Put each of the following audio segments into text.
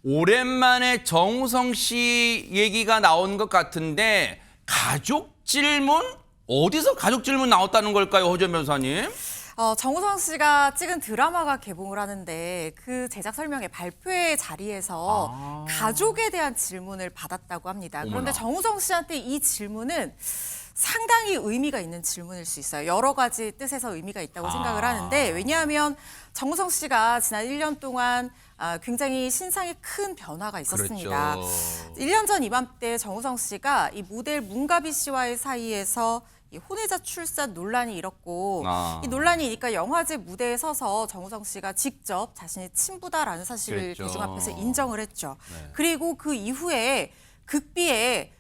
오랜만에 정우성 씨 얘기가 나온 것 같은데 가족 질문? 어디서 가족 질문 나왔다는 걸까요, 허준 변호사님? 정우성 씨가 찍은 드라마가 개봉을 하는데 그 제작 설명회 발표회 자리에서 가족에 대한 질문을 받았다고 합니다. 그런데 어머나. 정우성 씨한테 이 질문은 상당히 의미가 있는 질문일 수 있어요. 여러 가지 뜻에서 의미가 있다고 생각을 하는데 왜냐하면 정우성 씨가 지난 1년 동안 굉장히 신상에 큰 변화가 있었습니다. 그렇죠. 1년 전 이맘때 정우성 씨가 이 모델 문가비 씨와의 사이에서 이 혼외자 출산 논란이 일었고 이 논란이 있으니까 영화제 무대에 서서 정우성 씨가 직접 자신이 친부다라는 사실을 그랬죠. 대중 앞에서 인정을 했죠. 네. 그리고 그 이후에 극비에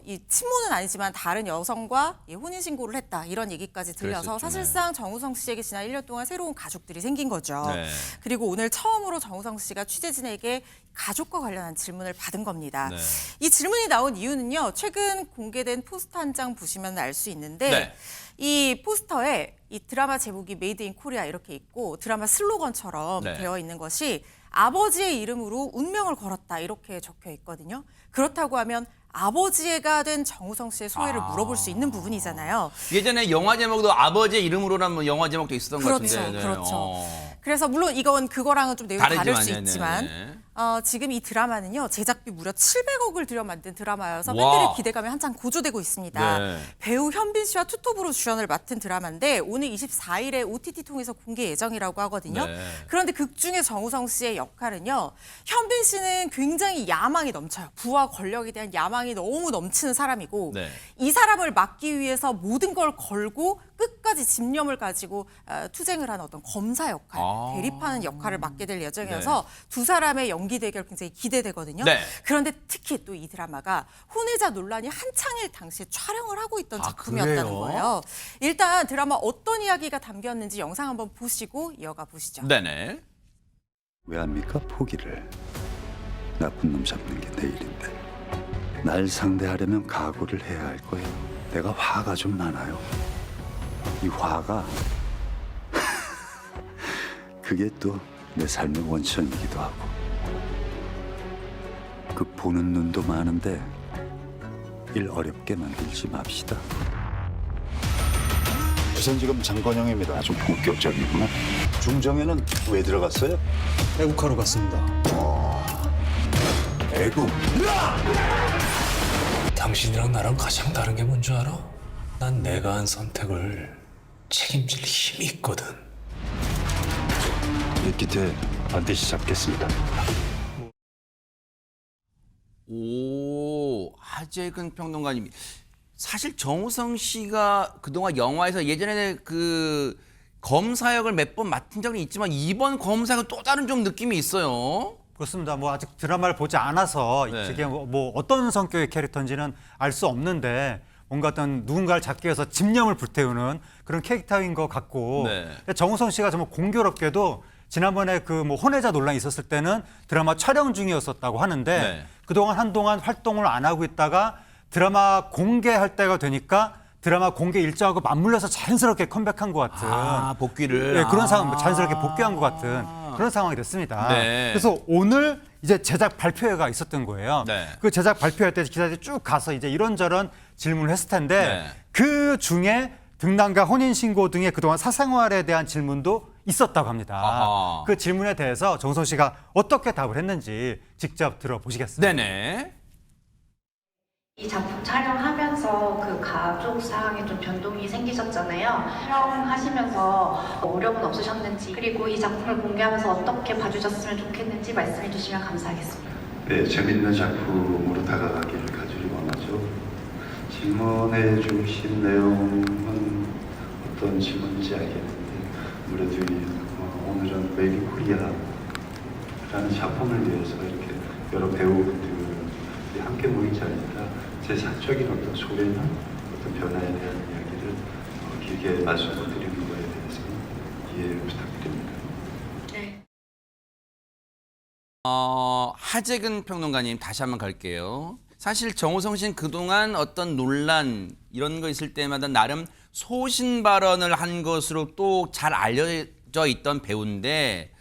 이 친모는 아니지만 다른 여성과 혼인신고를 했다 이런 얘기까지 들려서 그랬었죠. 사실상 정우성 씨에게 지난 1년 동안 새로운 가족들이 생긴 거죠. 네. 그리고 오늘 처음으로 정우성 씨가 취재진에게 가족과 관련한 질문을 받은 겁니다. 네. 이 질문이 나온 이유는요. 최근 공개된 포스터 한 장 보시면 알 수 있는데 네. 이 포스터에 이 드라마 제목이 메이드 인 코리아 이렇게 있고 드라마 슬로건처럼 네. 되어 있는 것이 아버지의 이름으로 운명을 걸었다 이렇게 적혀 있거든요. 그렇다고 하면 아버지가 된 정우성 씨의 소회를 물어볼 수 있는 부분이잖아요. 예전에 영화 제목도 아버지의 이름으로라는 영화 제목도 있었던 것 그렇죠, 같은데. 네. 그렇죠. 그래서 물론 이건 그거랑은 좀 내용이 다를 수 다르지만, 있지만 네네. 지금 이 드라마는요. 제작비 무려 700억을 들여 만든 드라마여서 와. 팬들의 기대감이 한창 고조되고 있습니다. 네. 배우 현빈 씨와 투톱으로 주연을 맡은 드라마인데 오늘 24일에 OTT 통해서 공개 예정이라고 하거든요. 네. 그런데 극중에 정우성 씨의 역할은요. 현빈 씨는 굉장히 야망이 넘쳐요. 부와 권력에 대한 야망이 너무 넘치는 사람이고 네. 이 사람을 막기 위해서 모든 걸 걸고 끝까지 집념을 가지고 투쟁을 하는 어떤 검사 역할, 대립하는 역할을 맡게 될 예정이어서 두 사람의 연기 대결 굉장히 기대되거든요. 네. 그런데 특히 또 이 드라마가 혼외자 논란이 한창일 당시에 촬영을 하고 있던 작품이었다는 그래요? 거예요. 일단 드라마 어떤 이야기가 담겼는지 영상 한번 보시고 이어가 보시죠. 네네. 왜 합니까? 포기를. 나쁜 놈 잡는 게 내 일인데. 날 상대하려면 각오를 해야 할 거예요. 내가 화가 좀 많아요. 이 화가 그게 또 내 삶의 원천이기도 하고. 그 보는 눈도 많은데 일 어렵게 만들지 맙시다. 부산지검 장건영입니다. 아주 본격적이구나. 중정에는 왜 들어갔어요? 애국하러 갔습니다. 애국. 당신이랑 나랑 가장 다른 게 뭔지 알아? 난 내가 한 선택을 책임질 힘이 있거든. 이 반드시 잡겠습니다. 오, 하재근 평론가님. 사실 정우성 씨가 그동안 영화에서 예전에 그 검사 역을 몇 번 맡은 적은 있지만 이번 검사가 또 다른 좀 느낌이 있어요. 그렇습니다. 뭐 아직 드라마를 보지 않아서 네. 이게 뭐 어떤 성격의 캐릭터인지는 알 수 없는데 뭔가 어떤 누군가를 잡기 위해서 집념을 불태우는 그런 캐릭터인 것 같고 네. 정우성 씨가 정말 공교롭게도 지난번에 그 뭐 혼외자 논란이 있었을 때는 드라마 촬영 중이었었다고 하는데 네. 그동안 한동안 활동을 안 하고 있다가 드라마 공개할 때가 되니까 드라마 공개 일정하고 맞물려서 자연스럽게 컴백한 것 같은 복귀를. 네, 그런 상황, 자연스럽게 복귀한 것 같은 그런 상황이 됐습니다. 네. 그래서 오늘 이제 제작 발표회가 있었던 거예요. 네. 그 제작 발표회 때 기자들이 쭉 가서 이제 이런저런 질문을 했을 텐데 네. 그 중에 등단과 혼인신고 등의 그동안 사생활에 대한 질문도 있었다고 합니다. 아하. 그 질문에 대해서 정우성 씨가 어떻게 답을 했는지 직접 들어보시겠습니다. 네네. 이 작품 촬영하면서 그 가족 사항에 좀 변동이 생기셨잖아요. 촬영하시면서 어려움은 없으셨는지, 그리고 이 작품을 공개하면서 어떻게 봐주셨으면 좋겠는지 말씀해 주시면 감사하겠습니다. 네, 재밌는 작품으로 다가가기를 간절히 원하죠. 질문해 주신 내용은 어떤 질문인지 알겠는데 아무래도 오늘은 메이드 인 코리아라는 작품을 위해서 이렇게 여러 배우분들이 함께 모인 자리니까 제 사적인 어떤 소회나 어떤 변화에 대한 이야기를 길게 말씀 못 드리는 거에 대해서는 이해를 부탁드립니다. 네. 하재근 평론가님 다시 한번 갈게요. 사실 정우성 씨는 그동안 어떤 논란 이런 거 있을 때마다 나름 소신 발언을 한 것으로 또 잘 알려져 있던 배우인데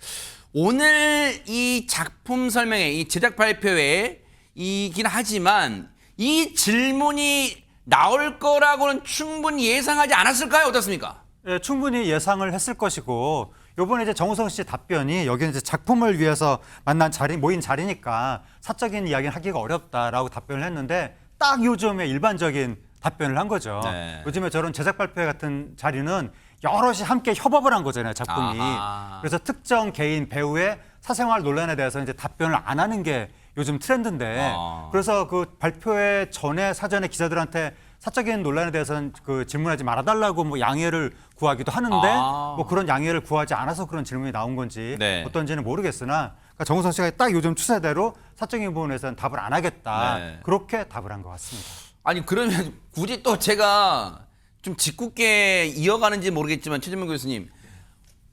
오늘 이 작품 설명회, 이 제작 발표회이긴 하지만 이 질문이 나올 거라고는 충분히 예상하지 않았을까요? 어떻습니까? 예, 충분히 예상을 했을 것이고 요번에 이제 정우성 씨 답변이 여기는 이제 작품을 위해서 모인 자리니까 사적인 이야기는 하기가 어렵다라고 답변을 했는데 딱 요즘에 일반적인 답변을 한 거죠. 네. 요즘에 저런 제작 발표 같은 자리는 여럿이 함께 협업을 한 거잖아요, 작품이. 아하. 그래서 특정 개인 배우의 사생활 논란에 대해서 이제 답변을 안 하는 게 요즘 트렌드인데 그래서 그 발표회 전에 사전에 기자들한테 사적인 논란에 대해서는 그 질문하지 말아달라고 뭐 양해를 구하기도 하는데 뭐 그런 양해를 구하지 않아서 그런 질문이 나온 건지 네. 어떤지는 모르겠으나 그러니까 정우성 씨가 딱 요즘 추세대로 사적인 부분에서는 답을 안 하겠다 네. 그렇게 답을 한 것 같습니다. 아니 그러면 굳이 또 제가 좀 짓궂게 이어가는지 모르겠지만 최진문 교수님,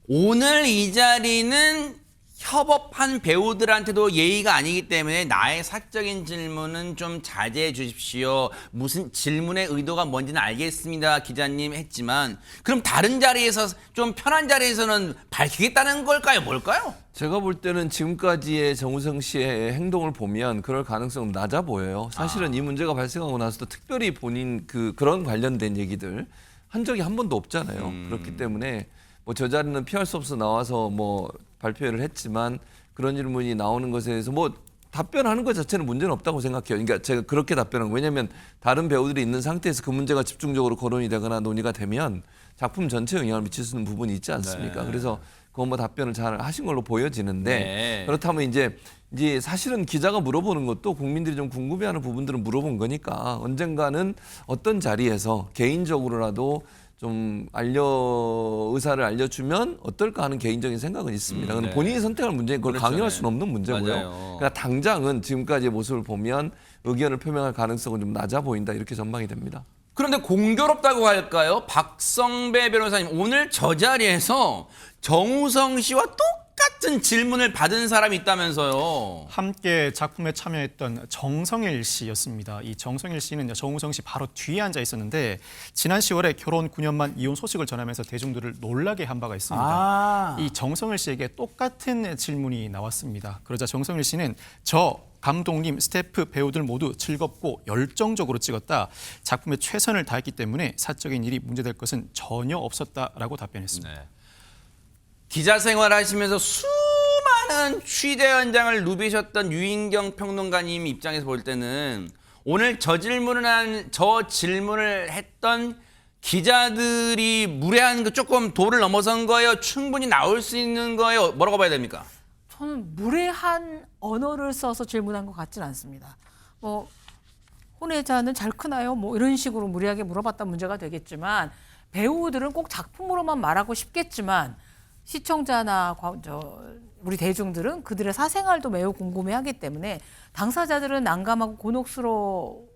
오늘 이 자리는 협업한 배우들한테도 예의가 아니기 때문에 나의 사적인 질문은 좀 자제해 주십시오. 무슨 질문의 의도가 뭔지는 알겠습니다, 기자님 했지만 그럼 다른 자리에서 좀 편한 자리에서는 밝히겠다는 걸까요? 뭘까요? 제가 볼 때는 지금까지의 정우성 씨의 행동을 보면 그럴 가능성은 낮아 보여요. 사실은 이 문제가 발생하고 나서도 특별히 본인 그런 관련된 얘기들 한 적이 한 번도 없잖아요. 그렇기 때문에 뭐 저 자리는 피할 수 없어 나와서 뭐 발표를 했지만 그런 질문이 나오는 것에 대해서 뭐 답변하는 것 자체는 문제는 없다고 생각해요. 그러니까 제가 그렇게 답변한 거예요. 왜냐하면 다른 배우들이 있는 상태에서 그 문제가 집중적으로 거론이 되거나 논의가 되면 작품 전체에 영향을 미칠 수 있는 부분이 있지 않습니까? 네. 그래서 그건 뭐 답변을 잘 하신 걸로 보여지는데 네. 그렇다면 이제 사실은 기자가 물어보는 것도 국민들이 좀 궁금해하는 부분들은 물어본 거니까 언젠가는 어떤 자리에서 개인적으로라도 좀 의사를 알려주면 어떨까 하는 개인적인 생각은 있습니다. 근데 네. 본인이 선택할 문제인 걸 그렇죠. 강요할 수는 없는 문제고요. 맞아요. 그러니까 당장은 지금까지의 모습을 보면 의견을 표명할 가능성은 좀 낮아 보인다 이렇게 전망이 됩니다. 그런데 공교롭다고 할까요? 박성배 변호사님, 오늘 저 자리에서 정우성 씨와 똑같은 질문을 받은 사람이 있다면서요. 함께 작품에 참여했던 정성일 씨였습니다. 이 정성일 씨는 정우성 씨 바로 뒤에 앉아 있었는데 지난 10월에 결혼 9년 만 이혼 소식을 전하면서 대중들을 놀라게 한 바가 있습니다. 이 정성일 씨에게 똑같은 질문이 나왔습니다. 그러자 정성일 씨는 감독님, 스태프, 배우들 모두 즐겁고 열정적으로 찍었다. 작품에 최선을 다했기 때문에 사적인 일이 문제될 것은 전혀 없었다라고 답변했습니다. 네. 기자 생활 하시면서 수많은 취재 현장을 누비셨던 유인경 평론가님 입장에서 볼 때는 오늘 저 질문을 했던 기자들이 무례한 거 조금 도를 넘어선 거예요? 충분히 나올 수 있는 거예요? 뭐라고 봐야 됩니까? 저는 무례한 언어를 써서 질문한 것 같지는 않습니다. 뭐 혼외자는 잘 크나요? 뭐 이런 식으로 무리하게 물어봤다 문제가 되겠지만 배우들은 꼭 작품으로만 말하고 싶겠지만 시청자나 우리 대중들은 그들의 사생활도 매우 궁금해하기 때문에 당사자들은 난감하고 곤혹스러울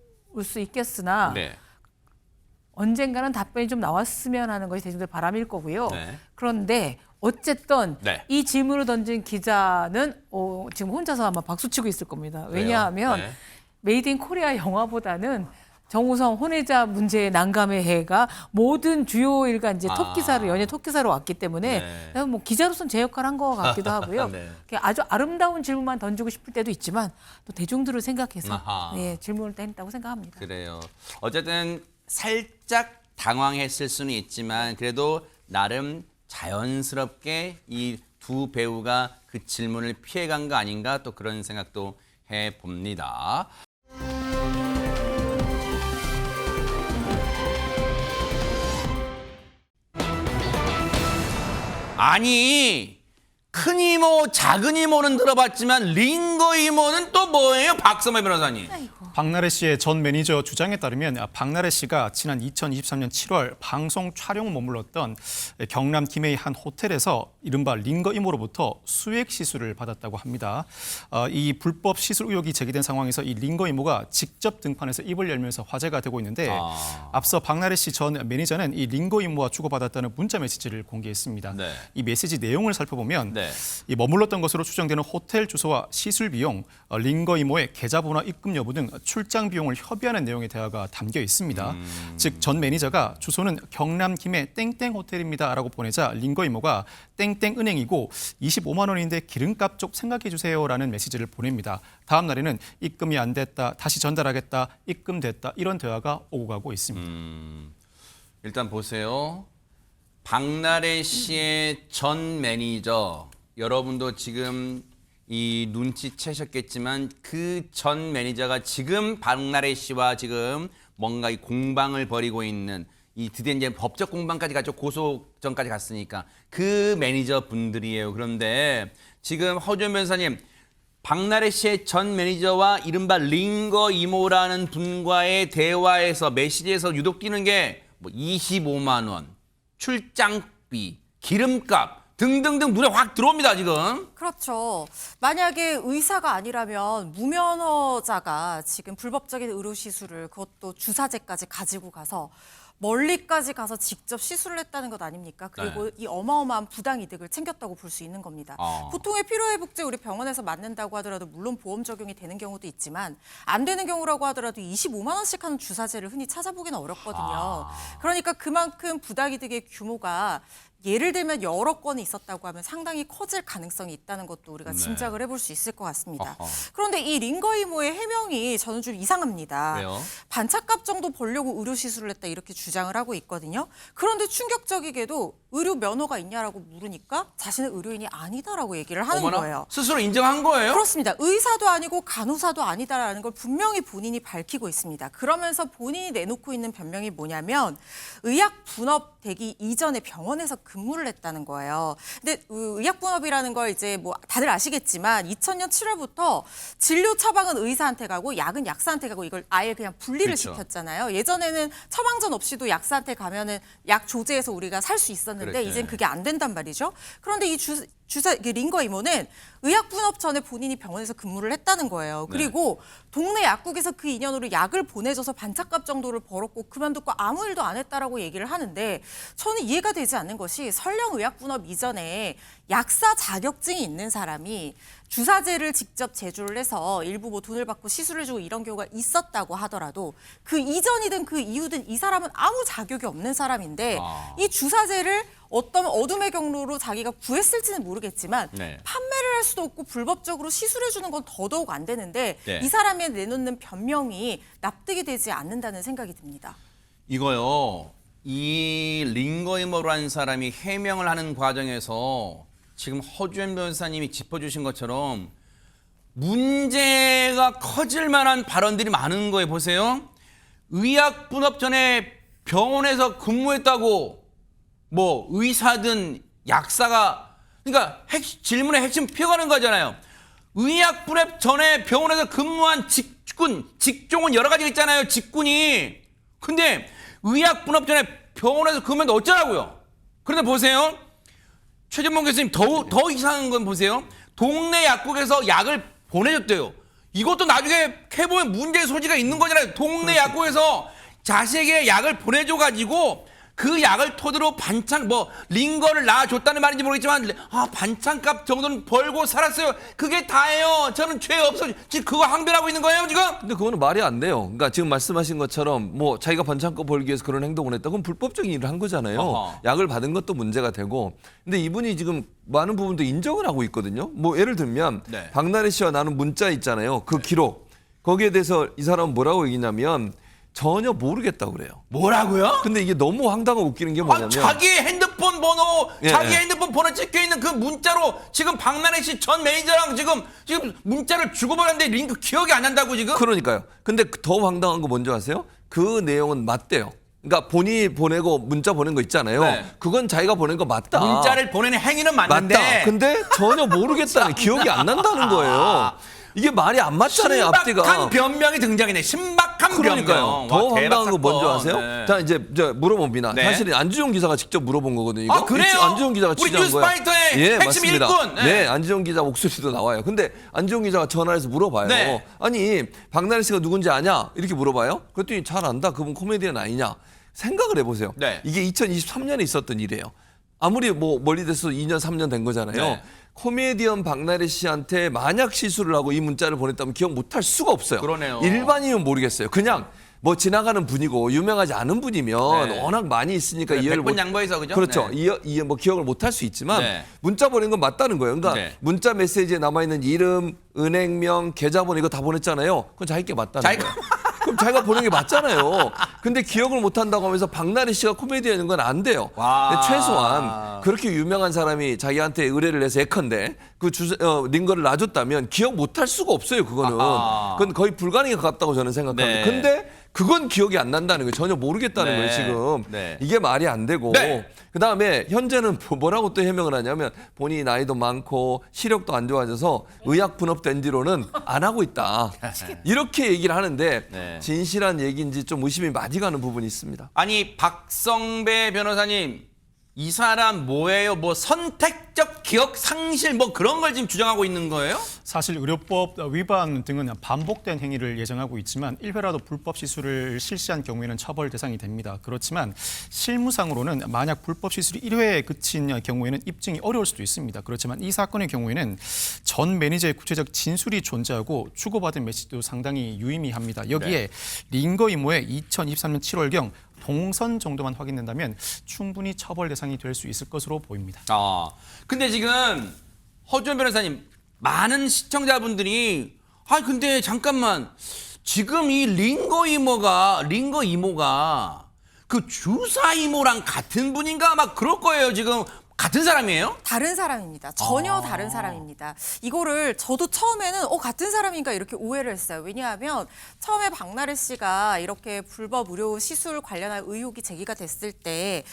수 있겠으나 네. 언젠가는 답변이 좀 나왔으면 하는 것이 대중들의 바람일 거고요. 네. 그런데 어쨌든 네. 이 질문을 던진 기자는 지금 혼자서 아마 박수치고 있을 겁니다. 왜냐하면 네. 메이드 인 코리아 영화보다는 정우성 혼외자 문제의 난감의 해가 모든 주요 일간 이제 연예 톱 기사로 왔기 때문에 네. 뭐 기자로서는 제 역할을 한 것 같기도 하고요. 네. 아주 아름다운 질문만 던지고 싶을 때도 있지만 또 대중들을 생각해서 아하. 질문을 했다고 생각합니다. 그래요. 어쨌든 살짝 당황했을 수는 있지만 그래도 나름 자연스럽게 이 두 배우가 그 질문을 피해간 거 아닌가 또 그런 생각도 해봅니다. 아니 큰 이모 작은 이모는 들어봤지만 링거 이모는 또 뭐예요? 박성배 변호사님. 박나래 씨의 전 매니저 주장에 따르면 박나래 씨가 지난 2023년 7월 방송 촬영 머물렀던 경남 김해의 한 호텔에서 이른바 링거 이모로부터 수액 시술을 받았다고 합니다. 이 불법 시술 의혹이 제기된 상황에서 이 링거 이모가 직접 등판해서 입을 열면서 화제가 되고 있는데 앞서 박나래 씨 전 매니저는 이 링거 이모와 주고받았다는 문자 메시지를 공개했습니다. 네. 이 메시지 내용을 살펴보면 네. 네. 이 머물렀던 것으로 추정되는 호텔 주소와 시술 비용, 링거 이모의 계좌번호와 입금 여부 등 출장 비용을 협의하는 내용의 대화가 담겨 있습니다. 즉 전 매니저가 주소는 경남 김해 땡땡 호텔입니다라고 보내자 링거 이모가 땡땡 은행이고 25만 원인데 기름값 좀 생각해 주세요라는 메시지를 보냅니다. 다음 날에는 입금이 안 됐다, 다시 전달하겠다, 입금됐다 이런 대화가 오고 가고 있습니다. 일단 보세요. 박나래 씨의 전 매니저, 여러분도 지금 이 눈치채셨겠지만 그 전 매니저가 지금 박나래 씨와 지금 뭔가 이 공방을 벌이고 있는, 이 드디어 이제 법적 공방까지 갔죠. 고소전까지 갔으니까 그 매니저 분들이에요. 그런데 지금 허준 변호사님, 박나래 씨의 전 매니저와 이른바 링거 이모라는 분과의 대화에서 메시지에서 유독 띄는 게 뭐 25만 원, 출장비, 기름값 등등등 눈에 확 들어옵니다, 지금. 그렇죠. 만약에 의사가 아니라면 무면허자가 지금 불법적인 의료 시술을, 그것도 주사제까지 가지고 가서 멀리까지 가서 직접 시술을 했다는 것 아닙니까? 그리고 이 어마어마한 부당이득을 챙겼다고 볼 수 있는 겁니다. 보통의 피로회복제 우리 병원에서 맞는다고 하더라도 물론 보험 적용이 되는 경우도 있지만 안 되는 경우라고 하더라도 25만 원씩 하는 주사제를 흔히 찾아보기는 어렵거든요. 그러니까 그만큼 부당이득의 규모가 예를 들면 여러 건이 있었다고 하면 상당히 커질 가능성이 있다는 것도 우리가 짐작을 해볼 수 있을 것 같습니다. 그런데 이 링거 이모의 해명이 저는 좀 이상합니다. 왜요? 반차값 정도 벌려고 의료 시술을 했다 이렇게 주장을 하고 있거든요. 그런데 충격적이게도 의료 면허가 있냐라고 물으니까 자신은 의료인이 아니다라고 얘기를 하는 거예요. 스스로 인정한 거예요? 그렇습니다. 의사도 아니고 간호사도 아니다라는 걸 분명히 본인이 밝히고 있습니다. 그러면서 본인이 내놓고 있는 변명이 뭐냐면 의약 분업 되기 이전에 병원에서 근무를 했다는 거예요. 근데 의약 분업이라는 걸 이제 뭐 다들 아시겠지만 2000년 7월부터 진료 처방은 의사한테 가고 약은 약사한테 가고 이걸 아예 그냥 분리를 그렇죠. 시켰잖아요. 예전에는 처방전 없이도 약사한테 가면은 약 조제해서 우리가 살 수 있었는데 그랬죠. 이젠 그게 안 된단 말이죠. 그런데 이 주사 링거 이모는 의약 분업 전에 본인이 병원에서 근무를 했다는 거예요. 그리고 동네 약국에서 그 인연으로 약을 보내줘서 반차값 정도를 벌었고 그만두고 아무 일도 안 했다라고 얘기를 하는데 저는 이해가 되지 않는 것이 설령 의약 분업 이전에 약사 자격증이 있는 사람이 주사제를 직접 제조를 해서 일부 뭐 돈을 받고 시술을 주고 이런 경우가 있었다고 하더라도 그 이전이든 그 이후든 이 사람은 아무 자격이 없는 사람인데 이 주사제를 어떤 어둠의 경로로 자기가 구했을지는 모르겠지만 판매를 할 수도 없고 불법적으로 시술해 주는 건 더더욱 안 되는데 이 사람이 내놓는 변명이 납득이 되지 않는다는 생각이 듭니다. 이거요. 이 링거 이모라는 사람이 해명을 하는 과정에서 지금 허주현 변호사님이 짚어주신 것처럼 문제가 커질 만한 발언들이 많은 거예요. 보세요. 의약 분업 전에 병원에서 근무했다고 뭐 의사든 약사가, 그러니까 질문의 핵심 피어가는 거잖아요. 의약 분업 전에 병원에서 근무한 직종은 여러 가지 있잖아요. 직군이. 근데 의약 분업 전에 병원에서 근무했는데 어쩌라고요? 그런데 보세요. 최전문 교수님 더 이상한 건 보세요. 동네 약국에서 약을 보내줬대요. 이것도 나중에 해보면 문제의 소지가 있는 거잖아요. 동네 약국에서 자식에게 약을 보내줘가지고 그 약을 토대로 반찬 링거를 놔줬다는 말인지 모르겠지만 반찬값 정도는 벌고 살았어요. 그게 다예요. 저는 죄 없어. 지금 그거 항변하고 있는 거예요 지금? 근데 그거는 말이 안 돼요. 그러니까 지금 말씀하신 것처럼 뭐 자기가 반창고 벌기 위해서 그런 행동을 했다. 그건 불법적인 일을 한 거잖아요. 약을 받은 것도 문제가 되고. 근데 이분이 지금 많은 부분도 인정을 하고 있거든요. 뭐 예를 들면 박나래 씨와 나눈 문자 있잖아요. 그 기록. 거기에 대해서 이 사람은 뭐라고 얘기냐면 전혀 모르겠다고 그래요. 뭐라고요? 근데 이게 너무 황당하고 웃기는 게 뭐냐면 자기의 핸드폰 번호, 자기의 핸드폰 번호 찍혀있는 그 문자로 지금 박나래 씨 전 매니저랑 지금 문자를 주고받았는데 링크 기억이 안 난다고 지금? 그러니까요. 근데 더 황당한 거 뭔지 아세요? 그 내용은 맞대요. 그러니까 본인이 보내고 문자 보낸 거 있잖아요. 그건 자기가 보낸 거 맞다. 문자를 보내는 행위는 맞는데. 맞다. 근데 전혀 모르겠다는 기억이 안 난다는 거예요. 이게 말이 안 맞잖아요, 앞뒤가. 신박한 변명이 등장이네. 신박한 그러니까요. 변명. 더 황당한 거 뭔지 아세요? 네. 자, 이제 물어봅니다. 사실은 안주용 기자가 직접 물어본 거거든요. 이거. 그래요? 안주용 기자가 우리 취재한 거예요. 뉴스파이터의 핵심 맞습니다. 일꾼. 네, 안주용 기자 목소리도 나와요. 근데 안주용 기자가 전화해서 물어봐요. 아니, 박나래 씨가 누군지 아냐? 이렇게 물어봐요. 그랬더니 잘 안다. 그분 코미디언 아니냐? 생각을 해보세요. 이게 2023년에 있었던 일이에요. 아무리 뭐 멀리 돼서 2년 3년 된 거잖아요. 네. 코미디언 박나래 씨한테 만약 시술을 하고 이 문자를 보냈다면 기억 못할 수가 없어요. 그러네요. 일반인은 모르겠어요. 그냥 뭐 지나가는 분이고 유명하지 않은 분이면 네. 워낙 많이 있으니까 그래, 이해를 100번 양보해서 그죠? 그렇죠. 네. 뭐 기억을 못할 수 있지만 네. 문자 보낸 건 맞다는 거예요. 그러니까 네. 문자 메시지에 남아 있는 이름, 은행명, 계좌번호 이거 다 보냈잖아요. 그건 자기 게 맞다는 자기가- 거예요. 그럼 자기가 보낸 게 맞잖아요. 근데 기억을 못 한다고 하면서 박나래 씨가 코미디언인 건 안 돼요. 와. 근데 최소한 그렇게 유명한 사람이 자기한테 의뢰를 해서 예컨대 그 링거를 놔줬다면 기억 못 할 수가 없어요. 그거는. 아하. 그건 거의 불가능에 가깝다고 저는 생각합니다. 네. 근데 그건 기억이 안 난다는 거예요. 전혀 모르겠다는 네. 거예요, 지금. 네. 이게 말이 안 되고. 네. 그다음에 현재는 뭐라고 또 해명을 하냐면 본인이 나이도 많고 시력도 안 좋아져서 의약 분업된 뒤로는 안 하고 있다. 이렇게 얘기를 하는데 네. 진실한 얘기인지 좀 의심이 많이 가는 부분이 있습니다. 아니 박성배 변호사님 이 사람 뭐예요? 뭐 선택적 기억 상실 뭐 그런 걸 지금 주장하고 있는 거예요? 사실 의료법 위반 등은 반복된 행위를 예정하고 있지만 1회라도 불법 시술을 실시한 경우에는 처벌 대상이 됩니다. 그렇지만 실무상으로는 만약 불법 시술이 1회에 그친 경우에는 입증이 어려울 수도 있습니다. 그렇지만 이 사건의 경우에는 전 매니저의 구체적 진술이 존재하고 주고받은 메시지도 상당히 유의미합니다. 여기에 링거 이모의 2023년 7월경 동선 정도만 확인된다면 충분히 처벌 대상이 될 수 있을 것으로 보입니다. 근데 지금 허준 변호사님 많은 시청자분들이 근데 잠깐만 지금 이 링거 이모가 그 주사 이모랑 같은 분인가 막 그럴 거예요. 지금 같은 사람이에요? 다른 사람입니다. 전혀 다른 사람입니다. 이거를 저도 처음에는 같은 사람인가 이렇게 오해를 했어요. 왜냐하면 처음에 박나래 씨가 이렇게 불법 의료 시술 관련한 의혹이 제기가 됐을 때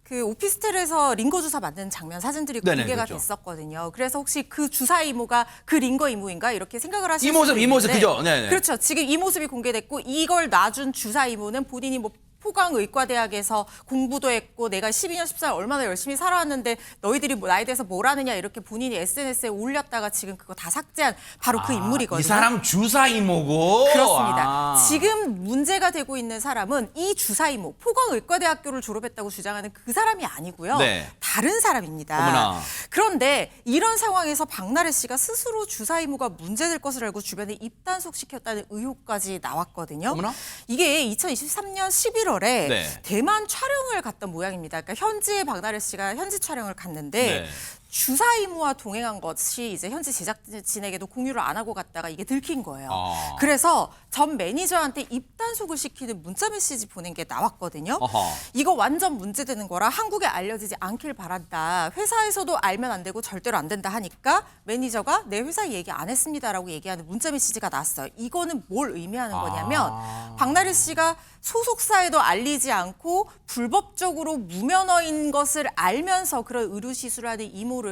그 오피스텔에서 링거 주사 맞는 장면 사진들이 네네, 공개가 그렇죠. 됐었거든요. 그래서 혹시 그 주사 이모가 그 링거 이모인가 이렇게 생각을 하실 이 모습, 수도 이 모습, 있는데 그죠? 네네. 그렇죠. 지금 이 모습이 공개됐고 이걸 놔준 주사 이모는 본인이 뭐 포강의과대학에서 공부도 했고 내가 12년 14년 얼마나 열심히 살아왔는데 너희들이 나에 대해서 뭘 아느냐 이렇게 본인이 SNS에 올렸다가 지금 그거 다 삭제한 바로 그 인물이거든요. 이 사람 주사 이모고. 그렇습니다. 지금 문제가 되고 있는 사람은 이 주사 이모, 포강의과대학교를 졸업했다고 주장하는 그 사람이 아니고요. 네. 다른 사람입니다. 어머나. 그런데 이런 상황에서 박나래 씨가 스스로 주사 이모가 문제될 것을 알고 주변에 입단속시켰다는 의혹까지 나왔거든요. 어머나. 이게 2023년 11월에 네. 대만 촬영을 갔던 모양입니다. 그러니까 현지에 박나래 씨가 현지 촬영을 갔는데 네. 주사 이모와 동행한 것이 이제 현지 제작진에게도 공유를 안 하고 갔다가 이게 들킨 거예요. 그래서 전 매니저한테 입단속을 시키는 문자 메시지 보낸 게 나왔거든요. 어허. 이거 완전 문제되는 거라 한국에 알려지지 않길 바란다. 회사에서도 알면 안 되고 절대로 안 된다 하니까 매니저가 내 회사에 얘기 안 했습니다라고 얘기하는 문자 메시지가 나왔어요. 이거는 뭘 의미하는 거냐면 박나래 씨가 소속사에도 알리지 않고 불법적으로 무면허인 것을 알면서 그런 의료 시술을 하는 이모를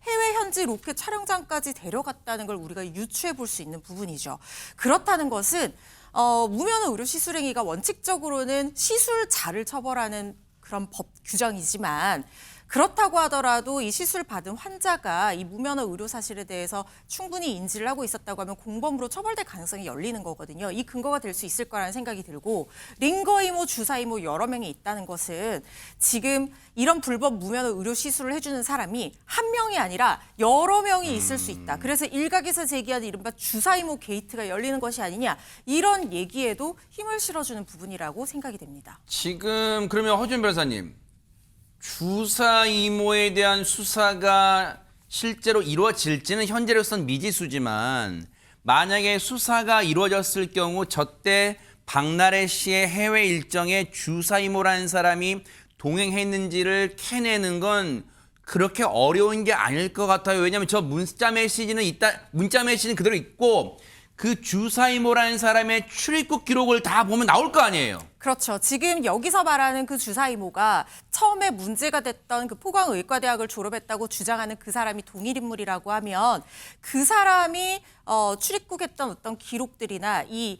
해외 현지 로켓 촬영장까지 데려갔다는 걸 우리가 유추해 볼 수 있는 부분이죠. 그렇다는 것은 무면허 의료 시술 행위가 원칙적으로는 시술자를 처벌하는 그런 법 규정이지만 그렇다고 하더라도 이 시술 받은 환자가 이 무면허 의료 사실에 대해서 충분히 인지를 하고 있었다고 하면 공범으로 처벌될 가능성이 열리는 거거든요. 이 근거가 될 수 있을 거라는 생각이 들고 링거 이모, 주사 이모 여러 명이 있다는 것은 지금 이런 불법 무면허 의료 시술을 해주는 사람이 한 명이 아니라 여러 명이 있을 수 있다. 그래서 일각에서 제기하는 이른바 주사 이모 게이트가 열리는 것이 아니냐 이런 얘기에도 힘을 실어주는 부분이라고 생각이 됩니다. 지금 그러면 허준 변호사님 주사 이모에 대한 수사가 실제로 이루어질지는 현재로서는 미지수지만 만약에 수사가 이루어졌을 경우 저때 박나래 씨의 해외 일정에 주사 이모라는 사람이 동행했는지를 캐내는 건 그렇게 어려운 게 아닐 것 같아요. 왜냐하면 저 문자 메시지는 그대로 있고 그 주사 이모라는 사람의 출입국 기록을 다 보면 나올 거 아니에요. 그렇죠. 지금 여기서 말하는 그 주사 이모가 처음에 문제가 됐던 그 포강의과대학을 졸업했다고 주장하는 그 사람이 동일 인물이라고 하면 그 사람이 출입국했던 어떤 기록들이나 이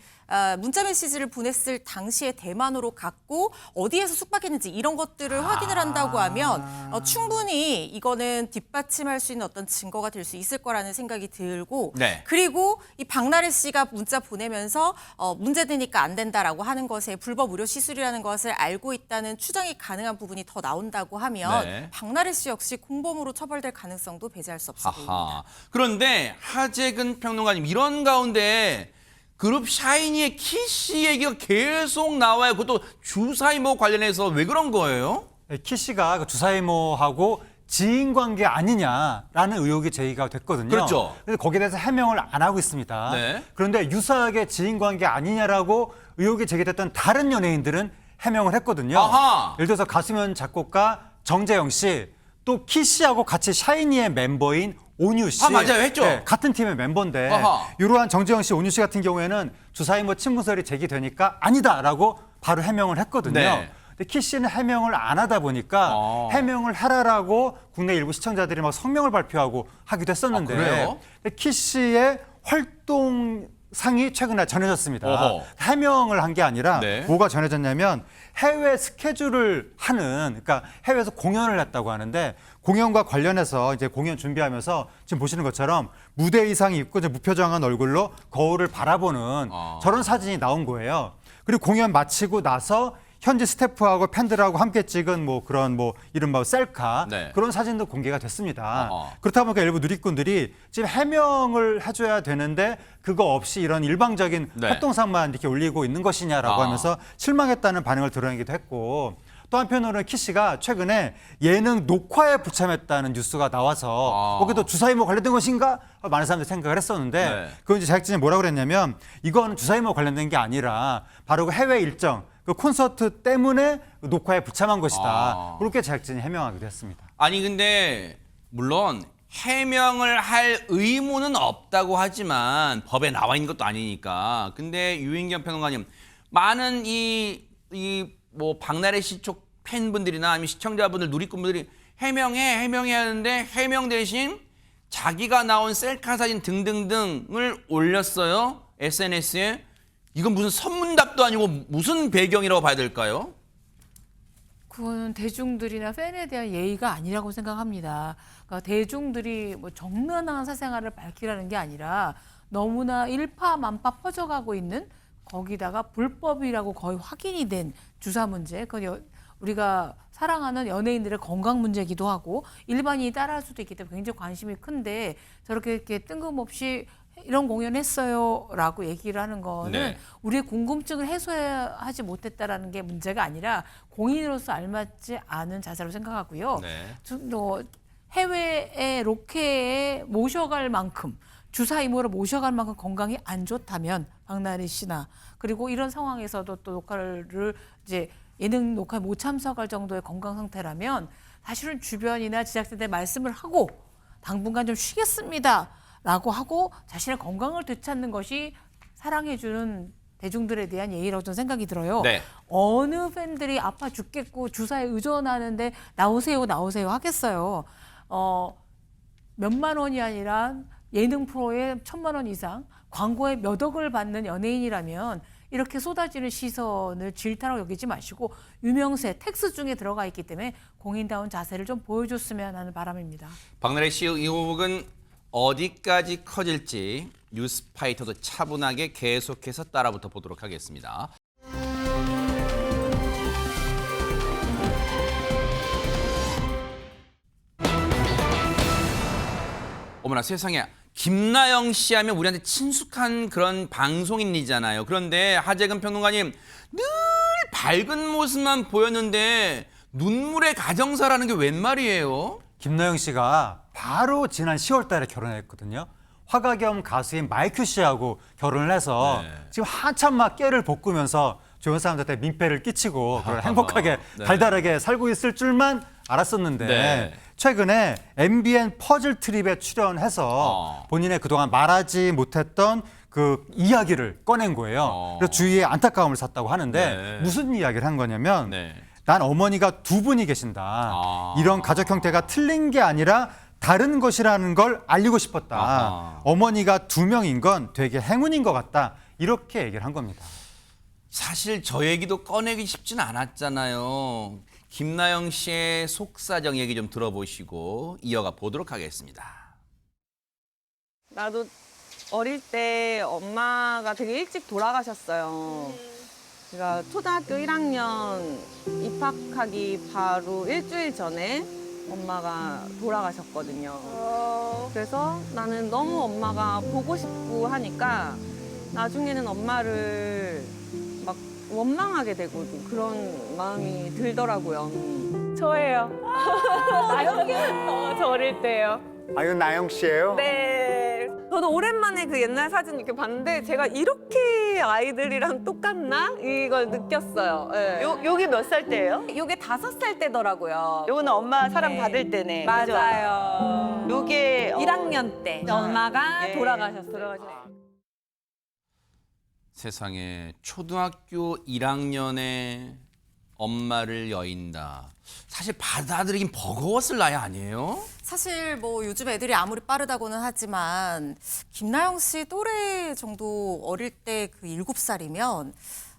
문자 메시지를 보냈을 당시에 대만으로 갔고 어디에서 숙박했는지 이런 것들을 확인을 한다고 하면 충분히 이거는 뒷받침할 수 있는 어떤 증거가 될 수 있을 거라는 생각이 들고 네. 그리고 이 박나래 씨가 문자 보내면서 문제되니까 안 된다라고 하는 것에 불법 무료 시술이라는 것을 알고 있다는 추정이 가능한 부분이 더 나온다고 하면 네. 박나래 씨 역시 공범으로 처벌될 가능성도 배제할 수 없어 보입니다. 하하. 그런데 하재근 평론가님 이런 가운데 그룹 샤이니의 키씨 얘기가 계속 나와요. 그것도 주사이모 관련해서 왜 그런 거예요? 키 씨가 그 주사이모하고 지인 관계 아니냐라는 의혹이 제기가 됐거든요. 그렇죠. 그래서 거기에 대해서 해명을 안 하고 있습니다. 네. 그런데 유사하게 지인 관계 아니냐라고 의혹이 제기됐던 다른 연예인들은 해명을 했거든요. 아하. 예를 들어서 가수면 작곡가 정재영 씨, 또 키 씨하고 같이 샤이니의 멤버인 온유 씨. 맞아요. 했죠. 같은 팀의 멤버인데 아하. 이러한 정재영 씨, 온유 씨 같은 경우에는 주사이모 친분설이 제기되니까 아니다라고 바로 해명을 했거든요. 네. 근데 키 씨는 해명을 안 하다 보니까 해명을 하라라고 국내 일부 시청자들이 막 성명을 발표하고 하기도 했었는데 그래요? 근데 키 씨의 활동상이 최근에 전해졌습니다. 어허. 해명을 한 게 아니라 네. 뭐가 전해졌냐면 해외 스케줄을 하는, 그러니까 해외에서 공연을 했다고 하는데 공연과 관련해서 이제 공연 준비하면서 지금 보시는 것처럼 무대 의상이 입고 이제 무표정한 얼굴로 거울을 바라보는 저런 사진이 나온 거예요. 그리고 공연 마치고 나서 현지 스태프하고 팬들하고 함께 찍은 뭐 그런 뭐 이른바 셀카 네. 그런 사진도 공개가 됐습니다. 어허. 그렇다 보니까 일부 누리꾼들이 지금 해명을 해줘야 되는데 그거 없이 이런 일방적인 네. 활동상만 이렇게 올리고 있는 것이냐라고 하면서 실망했다는 반응을 드러내기도 했고 또 한편으로는 키 씨가 최근에 예능 녹화에 부참했다는 뉴스가 나와서 거기도 주사이모 관련된 것인가? 많은 사람들이 생각을 했었는데 네. 그건 이제 제작진이 뭐라고 그랬냐면 이건 주사이모 관련된 게 아니라 바로 그 해외 일정 그 콘서트 때문에 녹화에 부참한 것이다. 그렇게 제작진이 해명하기도 했습니다. 아니 근데 물론 해명을 할 의무는 없다고 하지만 법에 나와 있는 것도 아니니까. 근데 유인경 평론가님 많은 이 뭐 박나래 씨 쪽 팬분들이나 아니면 시청자분들 누리꾼분들이 해명해 하는데 해명 대신 자기가 나온 셀카 사진 등등등을 올렸어요 SNS에. 이건 무슨 선문답도 아니고 무슨 배경이라고 봐야 될까요? 그거는 대중들이나 팬에 대한 예의가 아니라고 생각합니다. 그러니까 대중들이 뭐 정면한 사생활을 밝히라는 게 아니라 너무나 일파만파 퍼져가고 있는 거기다가 불법이라고 거의 확인이 된 주사 문제, 그건 우리가 사랑하는 연예인들의 건강 문제이기도 하고 일반인이 따라할 수도 있기 때문에 굉장히 관심이 큰데 저렇게 이렇게 뜬금없이 이런 공연했어요라고 얘기를 하는 거는 네. 우리의 궁금증을 해소하지 못했다라는 게 문제가 아니라 공인으로서 알맞지 않은 자세로 생각하고요. 네. 또 해외의 로케에 모셔갈 만큼 주사 이모를 모셔갈 만큼 건강이 안 좋다면 박나래 씨나 그리고 이런 상황에서도 또 녹화를 이제 예능 녹화에 못 참석할 정도의 건강 상태라면 사실은 주변이나 제작진한테 말씀을 하고 당분간 좀 쉬겠습니다라고 하고 자신의 건강을 되찾는 것이 사랑해주는 대중들에 대한 예의라고 저는 생각이 들어요. 네. 어느 팬들이 아파 죽겠고 주사에 의존하는데 나오세요 하겠어요. 몇만 원이 아니라 예능 프로에 1,000만 원 이상, 광고에 몇 억을 받는 연예인이라면 이렇게 쏟아지는 시선을 질타라고 여기지 마시고 유명세, 텍스 중에 들어가 있기 때문에 공인다운 자세를 좀 보여줬으면 하는 바람입니다. 박나래 씨 의혹은 어디까지 커질지 뉴스파이터도 차분하게 계속해서 따라붙어 보도록 하겠습니다. 어머나 세상에, 김나영 씨 하면 우리한테 친숙한 그런 방송인이잖아요. 그런데 하재근 평론가님 늘 밝은 모습만 보였는데 눈물의 가정사라는 게 웬 말이에요? 김나영 씨가 바로 지난 10월 달에 결혼했거든요. 화가겸 가수인 마이큐 씨하고 결혼을 해서 지금 한참 막 깨를 볶으면서 주변 사람들한테 민폐를 끼치고 그런 행복하게 달달하게 살고 있을 줄만 알았었는데 최근에 MBN 퍼즐 트립에 출연해서 본인의 그동안 말하지 못했던 그 이야기를 꺼낸 거예요. 그래서 주위에 안타까움을 샀다고 하는데 무슨 이야기를 한 거냐면 난 어머니가 두 분이 계신다. 이런 가족 형태가 틀린 게 아니라 다른 것이라는 걸 알리고 싶었다. 어머니가 두 명인 건 되게 행운인 것 같다. 이렇게 얘기를 한 겁니다. 사실 저 얘기도 꺼내기 쉽진 않았잖아요. 김나영 씨의 속사정 얘기 좀 들어보시고 이어가 보도록 하겠습니다. 나도 어릴 때 엄마가 되게 일찍 돌아가셨어요. 제가 초등학교 1학년 입학하기 바로 일주일 전에 엄마가 돌아가셨거든요. 그래서 나는 너무 엄마가 보고 싶고 하니까 나중에는 엄마를 막 원망하게 되고 그런 마음이 들더라고요. 저예요. 나영이요? 저 어릴 때요. 아, 이건 나영 씨예요? 네. 저도 오랜만에 그 옛날 사진 이렇게 봤는데 제가 이렇게 아이들이랑 똑같나? 이걸 느꼈어요. 네. 여기 몇 살 때예요? 요게 5살 때더라고요. 요거는 엄마 사랑 네. 받을 때네. 맞아요. 요게 1학년 때 엄마가 예. 돌아가셨어요. 세상에 초등학교 1학년에 엄마를 여인다. 사실 받아들이긴 버거웠을 나이 아니에요? 사실 뭐 요즘 애들이 아무리 빠르다고는 하지만 김나영 씨 또래 정도 어릴 때 그 7살이면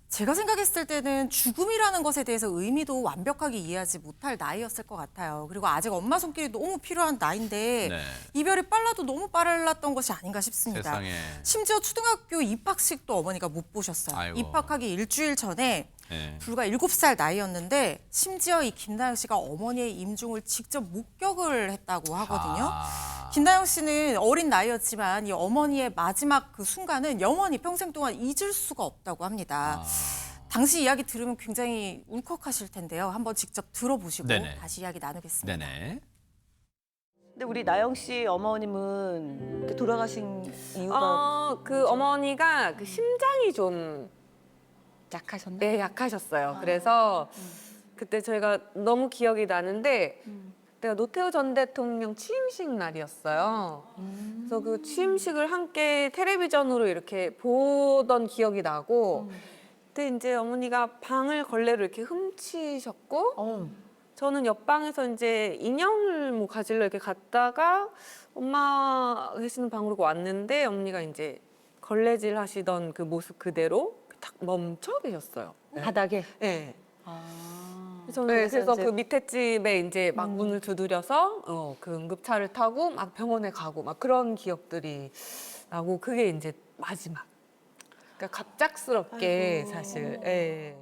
제가 생각했을 때는 죽음이라는 것에 대해서 의미도 완벽하게 이해하지 못할 나이였을 것 같아요. 그리고 아직 엄마 손길이 너무 필요한 나이인데 네. 이별이 빨라도 너무 빨랐던 것이 아닌가 싶습니다. 세상에. 심지어 초등학교 입학식도 어머니가 못 보셨어요. 아이고. 입학하기 일주일 전에 네. 불과 7살 나이였는데 심지어 이 김나영 씨가 어머니의 임종을 직접 목격을 했다고 하거든요. 김나영 씨는 어린 나이였지만 이 어머니의 마지막 그 순간은 영원히 평생 동안 잊을 수가 없다고 합니다. 당시 이야기 들으면 굉장히 울컥하실 텐데요. 한번 직접 들어보시고 네네. 다시 이야기 나누겠습니다. 네네. 근데 우리 나영 씨 어머님은 돌아가신 이유가 그 어머니가 그 심장이 좀 약하셨나? 네, 약하셨어요. 그래서 그때 저희가 너무 기억이 나는데 그때가 노태우 전 대통령 취임식 날이었어요. 그래서 그 취임식을 함께 텔레비전으로 이렇게 보던 기억이 나고 그때 이제 어머니가 방을 걸레로 이렇게 훔치셨고 저는 옆방에서 이제 인형을 뭐 가지러 이렇게 갔다가 엄마 계시는 방으로 왔는데 어머니가 이제 걸레질 하시던 그 모습 그대로 딱 멈춰 계셨어요. 바닥에? 네. 그래서 그래서 이제 그 밑에 집에 이제 막 문을 두드려서 그 응급차를 타고 막 병원에 가고 막 그런 기억들이 나고 그게 이제 마지막. 그러니까 갑작스럽게 사실. 예.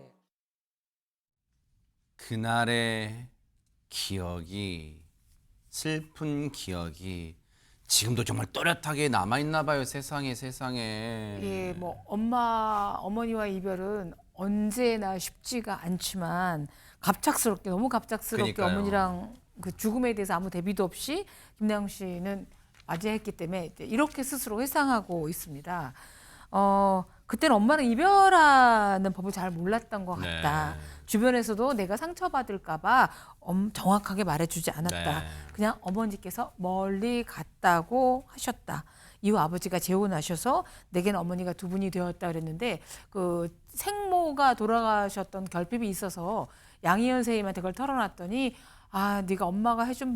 그날의 기억이 슬픈 기억이 지금도 정말 또렷하게 남아있나 봐요. 세상에. 예, 뭐 어머니와 이별은 언제나 쉽지가 않지만 갑작스럽게 너무 갑작스럽게 그러니까요. 어머니랑 그 죽음에 대해서 아무 대비도 없이 김나영 씨는 맞이했기 때문에 이제 이렇게 스스로 회상하고 있습니다. 그때는 엄마는 이별하는 법을 잘 몰랐던 것 같다. 네. 주변에서도 내가 상처받을까 봐 정확하게 말해주지 않았다. 네. 그냥 어머니께서 멀리 갔다고 하셨다. 이후 아버지가 재혼하셔서 내게는 어머니가 2분이 되었다 그랬는데 그 생모가 돌아가셨던 결핍이 있어서 양희연 선생님한테 그걸 털어놨더니 아, 네가 엄마가 해준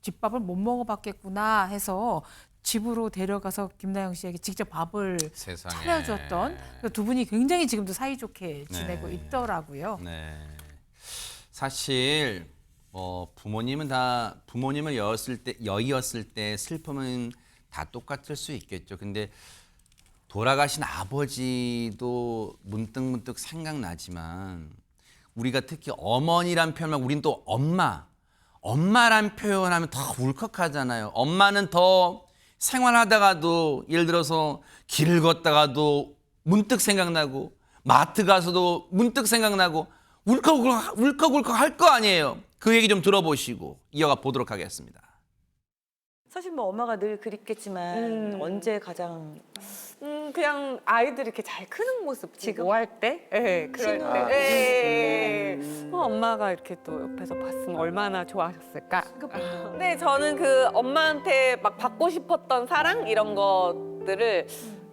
집밥을 못 먹어봤겠구나 해서 집으로 데려가서 김나영 씨에게 직접 밥을 세상에. 차려줬던 그 2분이 굉장히 지금도 사이좋게 지내고 네. 있더라고요. 네. 사실 부모님을 여의었을 때 슬픔은 다 똑같을 수 있겠죠. 근데 돌아가신 아버지도 문득문득 생각나지만 우리가 특히 어머니란 표현만 우린 또 엄마란 표현하면 더 울컥하잖아요. 엄마는 더 생활하다가도 예를 들어서 길을 걷다가도 문득 생각나고 마트 가서도 문득 생각나고 울컥울컥 할 거 아니에요. 그 얘기 좀 들어보시고 이어가 보도록 하겠습니다. 사실 뭐 엄마가 늘 그립겠지만 언제 가장 그냥 아이들이 이렇게 잘 크는 모습 지금 뭐 할 때? 예, 그럴 때. 엄마가 이렇게 또 옆에서 봤으면 얼마나 좋아하셨을까? 근데 저는 그 엄마한테 막 받고 싶었던 사랑 이런 것들을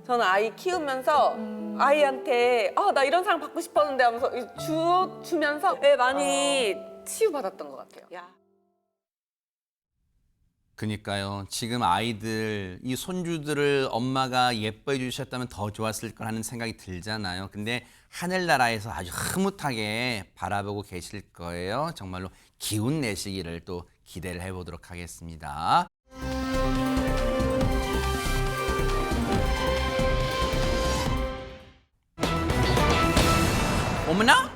저는 아이 키우면서 아이한테 나 이런 사랑 받고 싶었는데 하면서 주면서 많이 치유받았던 것 같아요. 그러니까요. 지금 아이들, 이 손주들을 엄마가 예뻐해 주셨다면 더 좋았을 걸 하는 생각이 들잖아요. 근데 하늘나라에서 아주 흐뭇하게 바라보고 계실 거예요. 정말로 기운 내시기를 또 기대를 해보도록 하겠습니다. 어머나?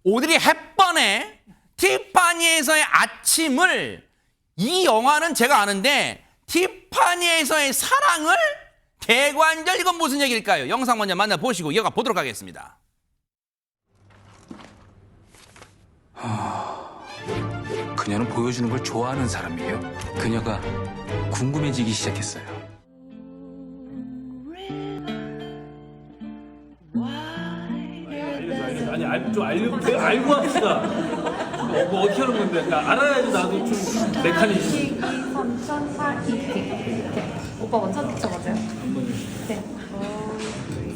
오드리 헵번의 티파니에서의 아침을 이 영화는 제가 아는데 티파니에서의 사랑을 대관절 이건 무슨 얘기일까요? 영상 먼저 만나보시고 이어가 보도록 하겠습니다. 그녀는 보여주는 걸 좋아하는 사람이에요. 그녀가 궁금해지기 시작했어요. 아니 좀 알고 합시다. 뭐 어떻게 하는 건데? 그러니까 알아야지 나도 좀 메커니즘. 오빠 먼저 선택해보세요. 네.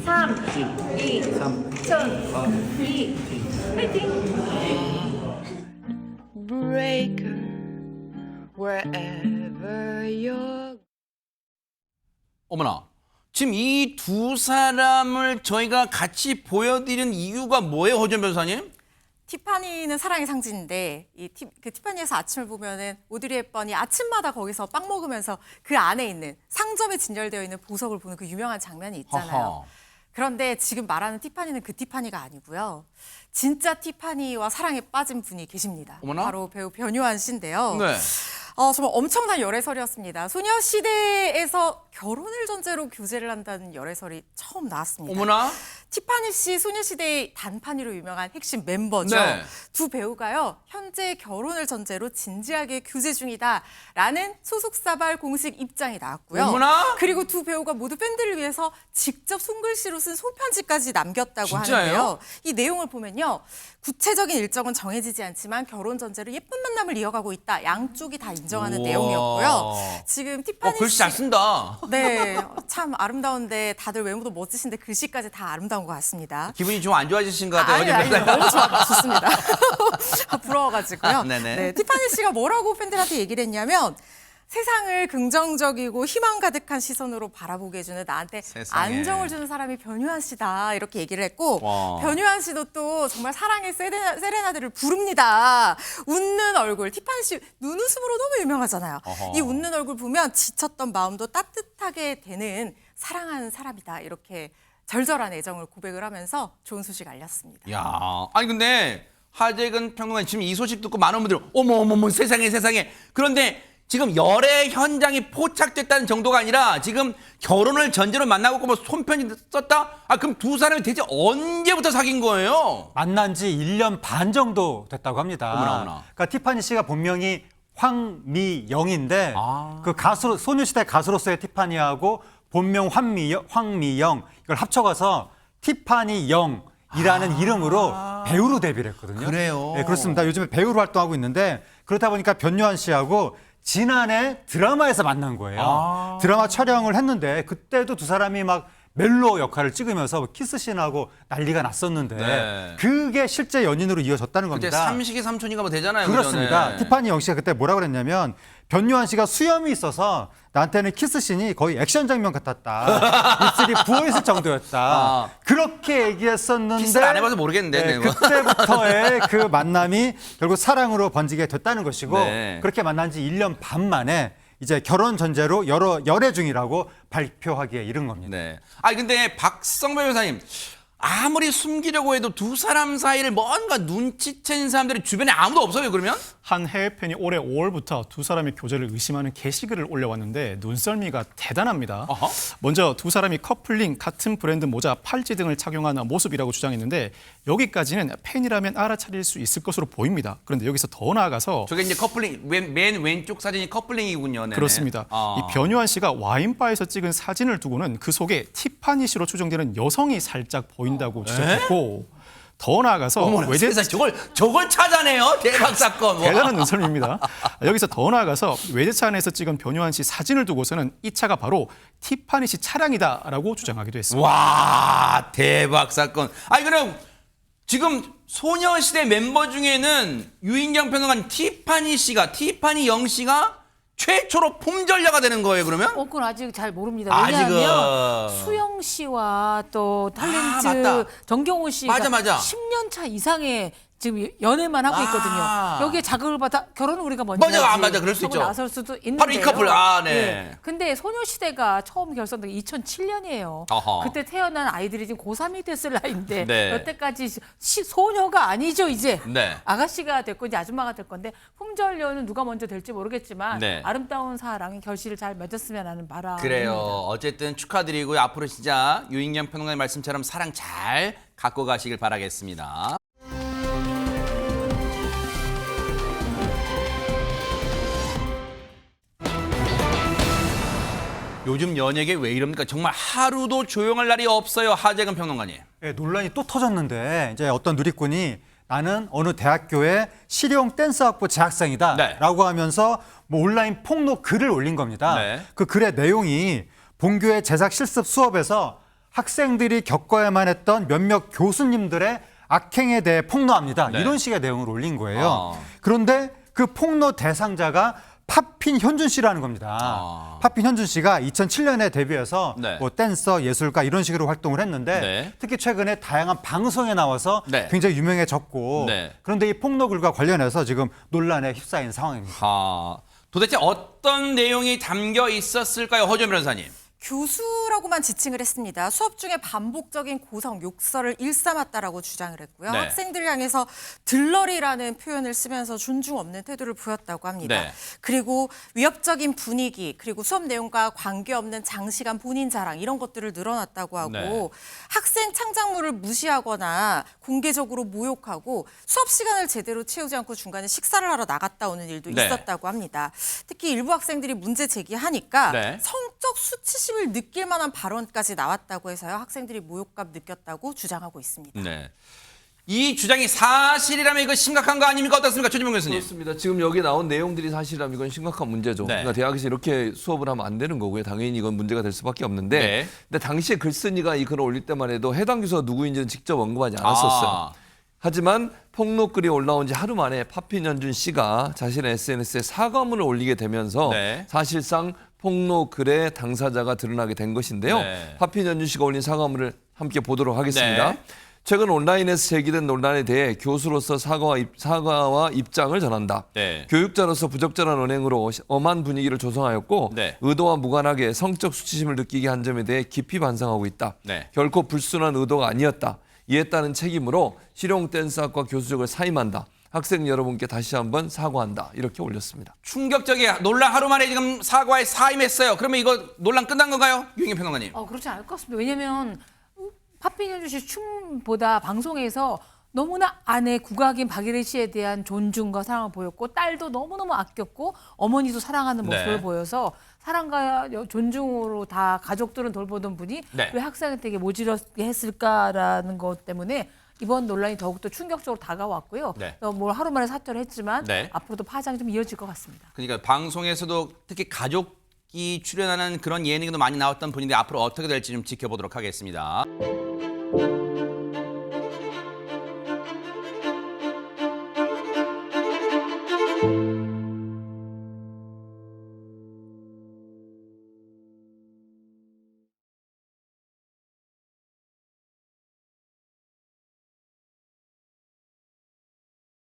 3, 2, 2, 화이팅! Breaker, wherever you're. 어머나, 지금 이 두 사람을 저희가 같이 보여드리는 이유가 뭐예요, 허준 변호사님? 티파니는 사랑의 상징인데 그 티파니에서 아침을 보면은 오드리 헵번이 아침마다 거기서 빵 먹으면서 그 안에 있는 상점에 진열되어 있는 보석을 보는 그 유명한 장면이 있잖아요. 허허. 그런데 지금 말하는 티파니는 그 티파니가 아니고요. 진짜 티파니와 사랑에 빠진 분이 계십니다. 어머나? 바로 배우 변요한 씨인데요. 네. 정말 엄청난 열애설이었습니다. 소녀시대에서 결혼을 전제로 교제를 한다는 열애설이 처음 나왔습니다. 어머나? 티파니 씨 소녀시대의 단판이로 유명한 핵심 멤버죠. 네. 두 배우가요. 현재 결혼을 전제로 진지하게 교제 중이다라는 소속사발 공식 입장이 나왔고요. 어머나? 그리고 두 배우가 모두 팬들을 위해서 직접 손글씨로 쓴 손편지까지 남겼다고 진짜예요? 하는데요. 이 내용을 보면요. 구체적인 일정은 정해지지 않지만 결혼 전제로 예쁜 만남을 이어가고 있다. 양쪽이 다 인정하는 우와. 내용이었고요. 지금 티파니 글씨 잘 쓴다. 네, 참 아름다운데 다들 외모도 멋지신데 글씨까지 다 아름다운 것 같습니다. 기분이 좀 안 좋아지신 것 같아요. 아니, 너무 좋습니다. 부러워가지고요. 네네. 네, 티파니 씨가 뭐라고 팬들한테 얘기를 했냐면 세상을 긍정적이고 희망 가득한 시선으로 바라보게 해주는 나한테 세상에. 안정을 주는 사람이 변요한 씨다 이렇게 얘기를 했고 와. 변요한 씨도 또 정말 사랑의 세레나데를 부릅니다. 웃는 얼굴, 티파니 씨 눈웃음으로 너무 유명하잖아요. 어허. 이 웃는 얼굴 보면 지쳤던 마음도 따뜻하게 되는 사랑하는 사람이다 이렇게 절절한 애정을 고백을 하면서 좋은 소식 알렸습니다. 야, 아니 근데 하재근 평론가님 지금 이 소식 듣고 많은 분들 어머 세상에. 그런데 지금 열애 현장이 포착됐다는 정도가 아니라 지금 결혼을 전제로 만나고 뭐 손편지 썼다? 아 그럼 두 사람이 대체 언제부터 사귄 거예요? 만난 지 1년 반 정도 됐다고 합니다. 어머나. 그러니까 티파니 씨가 본명이 황미영인데 아. 그 가수 소녀시대 가수로서의 티파니하고 본명 황미영 이걸 합쳐가서 티파니 영이라는 이름으로 배우로 데뷔를 했거든요. 그래요? 네, 그렇습니다. 요즘에 배우로 활동하고 있는데 그렇다 보니까 변요한 씨하고 지난해 드라마에서 만난 거예요. 드라마 촬영을 했는데 그때도 두 사람이 막 멜로 역할을 찍으면서 키스씬하고 난리가 났었는데 네. 그게 실제 연인으로 이어졌다는 그때 겁니다. 삼식이 삼촌이가 뭐 되잖아요. 그렇습니다. 그전에. 티파니 영 씨가 그때 뭐라 그랬냐면 변요한 씨가 수염이 있어서 나한테는 키스씬이 거의 액션 장면 같았다. 입술이 부어있을 정도였다. 아. 그렇게 얘기했었는데 키스를 안 해봐서 모르겠는데. 네, 네, 뭐. 그때부터의 그 만남이 결국 사랑으로 번지게 됐다는 것이고 네. 그렇게 만난 지 1년 반 만에 이제 결혼 전제로 열애 중이라고 발표하기에 이른 겁니다. 네. 아니 근데 박성배 변호사님 아무리 숨기려고 해도 두 사람 사이를 뭔가 눈치챈 사람들이 주변에 아무도 없어요. 그러면? 한 해외 팬이 올해 5월부터 두 사람의 교제를 의심하는 게시글을 올려왔는데 눈썰미가 대단합니다. 어허. 먼저 두 사람이 커플링, 같은 브랜드 모자, 팔찌 등을 착용하는 모습이라고 주장했는데 여기까지는 팬이라면 알아차릴 수 있을 것으로 보입니다. 그런데 여기서 더 나아가서 저게 이제 커플링 맨 왼쪽 사진이 커플링이군요. 네네. 그렇습니다. 아. 이 변요한 씨가 와인바에서 찍은 사진을 두고는 그 속에 티파니 씨로 추정되는 여성이 살짝 보인다고 지적했고 더 나아가서 어머나, 세상에 저걸 찾아내요? 대박 사건. 와. 대단한 눈썰미입니다. 여기서 더 나아가서 외제차 안에서 찍은 변요한 씨 사진을 두고서는 이 차가 바로 티파니 씨 차량이다라고 주장하기도 했습니다. 와 대박 사건. 아니 그럼 지금 소녀시대 멤버 중에는 유인경 평론가님 티파니 영 씨가 최초로 품절녀가 되는 거예요 그러면? 그건 아직 잘 모릅니다. 아직은. 왜냐하면 수영 씨와 또 탤런트 맞다. 정경호 씨가 맞아. 10년 차 이상의 지금 연애만 하고 있거든요. 아. 여기에 자극을 받아 결혼은 우리가 먼저 맞아, 해야지. 맞아, 그럴 수 하고 있죠. 나설 수도 있는데요. 바로 이 커플, 아, 네. 예. 근데 소녀시대가 처음 결성된 게 2007년이에요. 어허. 그때 태어난 아이들이 지금 고3이 됐을 나이인데 네. 여태까지 소녀가 아니죠 이제. 네. 아가씨가 됐고 이제 아줌마가 될 건데 품절녀는 누가 먼저 될지 모르겠지만 네. 아름다운 사랑이 결실을 잘 맺었으면 하는 바람. 그래요. 어쨌든 축하드리고요. 앞으로 진짜 유익년 평론가의 말씀처럼 사랑 잘 갖고 가시길 바라겠습니다. 요즘 연예계 왜 이럽니까? 정말 하루도 조용할 날이 없어요. 하재근 평론가님. 예, 논란이 또 터졌는데 이제 어떤 누리꾼이 나는 어느 대학교의 실용 댄스학부 재학생이다 네. 라고 하면서 뭐 온라인 폭로 글을 올린 겁니다. 네. 그 글의 내용이 본교의 제작 실습 수업에서 학생들이 겪어야만 했던 몇몇 교수님들의 악행에 대해 폭로합니다. 네. 이런 식의 내용을 올린 거예요. 아. 그런데 그 폭로 대상자가 팝핀 현준 씨라는 겁니다. 아. 팝핀 현준 씨가 2007년에 데뷔해서 네. 뭐 댄서, 예술가 이런 식으로 활동을 했는데 네. 특히 최근에 다양한 방송에 나와서 네. 굉장히 유명해졌고 네. 그런데 이 폭로글과 관련해서 지금 논란에 휩싸인 상황입니다. 도대체 어떤 내용이 담겨 있었을까요? 허준 변호사님. 교수라고만 지칭을 했습니다. 수업 중에 반복적인 고성, 욕설을 일삼았다라고 주장을 했고요. 네. 학생들을 향해서 들러리라는 표현을 쓰면서 존중 없는 태도를 보였다고 합니다. 네. 그리고 위협적인 분위기, 그리고 수업 내용과 관계없는 장시간 본인 자랑 이런 것들을 늘어났다고 하고 네. 학생 창작물을 무시하거나 공개적으로 모욕하고 수업 시간을 제대로 채우지 않고 중간에 식사를 하러 나갔다 오는 일도 네. 있었다고 합니다. 특히 일부 학생들이 문제 제기하니까 네. 성적 수치심을 느낄 만한 발언까지 나왔다고 해서요. 학생들이 모욕감 느꼈다고 주장하고 있습니다. 네. 이 주장이 사실이라면 이거 심각한 거 아닙니까? 어떻습니까? 최진봉 교수님. 그렇습니다. 지금 여기 나온 내용들이 사실이라면 이건 심각한 문제죠. 네. 그러니까 대학에서 이렇게 수업을 하면 안 되는 거고요. 당연히 이건 문제가 될 수밖에 없는데 네. 근데 당시에 글쓴이가 이 글을 올릴 때만 해도 해당 교수가 누구인지는 직접 언급하지 않았었어요. 하지만 폭로글이 올라온 지 하루 만에 팝핀 현준 씨가 자신의 SNS에 사과문을 올리게 되면서 네. 사실상 폭로글의 당사자가 드러나게 된 것인데요. 네. 팝핀 현준 씨가 올린 사과문을 함께 보도록 하겠습니다. 네. 최근 온라인에서 제기된 논란에 대해 교수로서 사과와 입장을 전한다. 네. 교육자로서 부적절한 언행으로 엄한 분위기를 조성하였고 네. 의도와 무관하게 성적 수치심을 느끼게 한 점에 대해 깊이 반성하고 있다. 네. 결코 불순한 의도가 아니었다. 이에 따른 책임으로 실용 댄스학과 교수직을 사임한다. 학생 여러분께 다시 한번 사과한다. 이렇게 올렸습니다. 충격적이야. 논란 하루 만에 지금 사과에 사임했어요. 그러면 이거 논란 끝난 건가요? 유익년 평론가님. 그렇지 않을 것 같습니다. 왜냐하면 팝핀 현준 씨 춤보다 방송에서 너무나 아내 국악인 박예리 씨에 대한 존중과 사랑을 보였고 딸도 너무너무 아꼈고 어머니도 사랑하는 모습을 네. 보여서 사랑과 존중으로 다 가족들은 돌보던 분이 네. 왜 학생한테 모질게 했을까라는 것 때문에 이번 논란이 더욱더 충격적으로 다가왔고요. 네. 뭐 하루 만에 사퇴를 했지만 네. 앞으로도 파장이 좀 이어질 것 같습니다. 그러니까 방송에서도 특히 가족이 출연하는 그런 예능도 많이 나왔던 분인데 앞으로 어떻게 될지 좀 지켜보도록 하겠습니다.